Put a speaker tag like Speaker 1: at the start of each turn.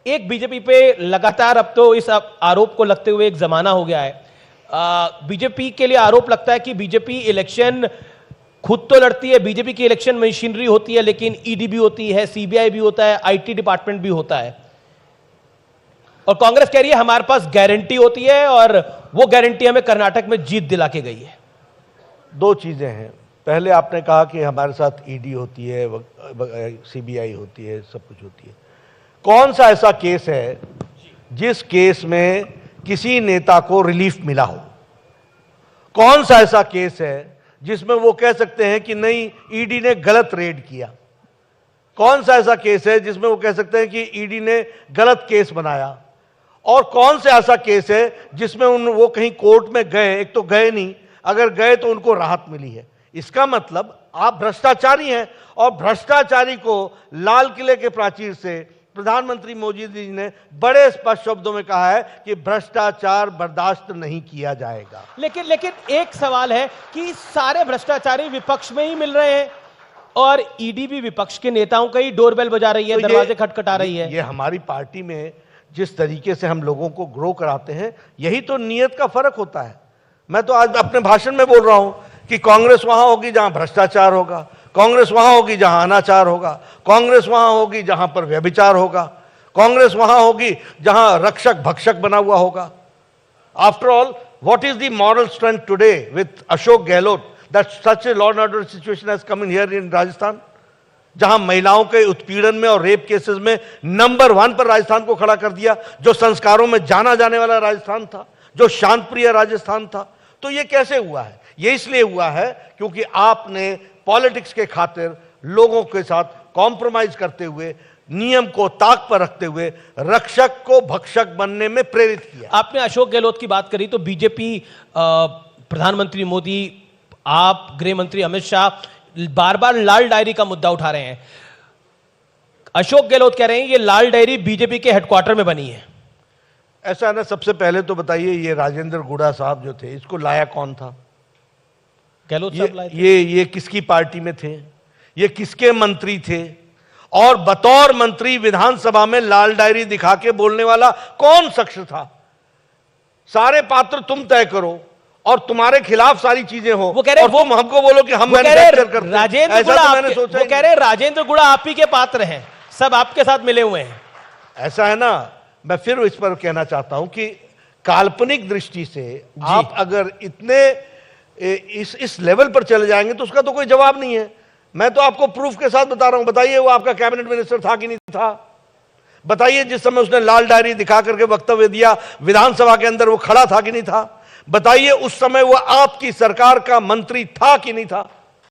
Speaker 1: एक बीजेपी पे लगातार अब तो इस आरोप को लगते हुए एक जमाना हो गया है। बीजेपी के लिए आरोप लगता है कि बीजेपी इलेक्शन खुद तो लड़ती है, बीजेपी की इलेक्शन मशीनरी होती है, लेकिन ईडी भी होती है, सीबीआई भी होता है, आईटी डिपार्टमेंट भी होता है। और कांग्रेस कह रही है हमारे पास गारंटी होती है और वो गारंटी हमें कर्नाटक में जीत दिला के गई है।
Speaker 2: दो चीजें हैं। पहले आपने कहा कि हमारे साथ ईडी होती है, सीबीआई होती है, सब कुछ होती है। कौन सा ऐसा केस है जिस केस में किसी नेता को रिलीफ मिला हो? कौन सा ऐसा केस है जिसमें वो कह सकते हैं कि नहीं, ईडी ने गलत रेड किया? कौन सा ऐसा केस है जिसमें वो कह सकते हैं कि ईडी ने गलत केस बनाया? और कौन सा ऐसा केस है जिसमें वो कहीं कोर्ट में गए? एक तो गए नहीं, अगर गए तो उनको राहत मिली है। इसका मतलब आप भ्रष्टाचारी हैं, और भ्रष्टाचारी को लाल किले के प्राचीर से प्रधानमंत्री मोदी जी ने बड़े स्पष्ट शब्दों में कहा है कि भ्रष्टाचार बर्दाश्त नहीं किया जाएगा।
Speaker 1: लेकिन एक सवाल है कि सारे भ्रष्टाचारी विपक्ष में ही मिल रहे हैं और ईडी भी विपक्ष के नेताओं का ही डोरबेल बजा रही है, दरवाजे खटखटा रही है।
Speaker 2: ये हमारी पार्टी में जिस तरीके से हम लोगों को ग्रो कराते हैं, यही तो नियत का फर्क होता है। मैं तो आज अपने भाषण में बोल रहा हूं कि कांग्रेस वहां होगी जहां भ्रष्टाचार होगा, कांग्रेस वहां होगी जहां अनाचार होगा, कांग्रेस वहां होगी जहां पर व्यभिचार होगा, कांग्रेस वहां होगी जहां रक्षक भक्षक बना हुआ होगा। After all, what is the moral strength today with Ashok Gehlot that such a law and order situation has come in here in Rajasthan, जहां महिलाओं के उत्पीड़न में और रेप केसेस में नंबर 1 पर राजस्थान को खड़ा कर दिया, जो संस्कारों में जाना जाने वाला राजस्थान था, जो शांतप्रिय राजस्थान था। तो ये कैसे हुआ है? ये इसलिए हुआ है क्योंकि आपने पॉलिटिक्स के खातिर लोगों के साथ कॉम्प्रोमाइज करते हुए, नियम को ताक पर रखते हुए रक्षक को भक्षक बनने में प्रेरित किया।
Speaker 1: आपने अशोक गहलोत की बात करी तो बीजेपी, प्रधानमंत्री मोदी, आप, गृह मंत्री अमित शाह बार बार लाल डायरी का मुद्दा उठा रहे हैं। अशोक गहलोत कह रहे हैं ये लाल डायरी बीजेपी के हेडक्वार्टर में बनी है।
Speaker 2: ऐसा है ना, सबसे पहले तो बताइए, ये राजेंद्र गुड़ा साहब जो थे, इसको लाया कौन था?
Speaker 1: गहलोत साहब लाए थे।
Speaker 2: ये किसकी पार्टी में थे? ये किसके मंत्री थे? और बतौर मंत्री विधानसभा में लाल डायरी दिखा के बोलने वाला कौन शख्स था? सारे पात्र तुम तय करो और तुम्हारे खिलाफ सारी चीजें हो, वो कह रहे, और वो हमको बोलो कि हम मैन्युफैक्चर करते हैं।
Speaker 1: राजेंद्र गुड़ा, वो कह रहे राजेंद्र गुड़ा आप ही के पात्र हैं, सब आपके साथ मिले हुए हैं।
Speaker 2: ऐसा है ना, मैं फिर इस पर कहना चाहता हूं कि काल्पनिक दृष्टि से आप अगर इतने इस लेवल पर चले जाएंगे तो उसका तो कोई जवाब नहीं है। मैं तो आपको प्रूफ के साथ बता रहा हूं। बताइए वो आपका कैबिनेट मिनिस्टर था कि नहीं था? बताइए जिस समय उसने लाल डायरी दिखा करके वक्तव्य दिया विधानसभा के अंदर, वो खड़ा था कि नहीं था? बताइए उस समय वो आपकी सरकार का मंत्री था कि नहीं था?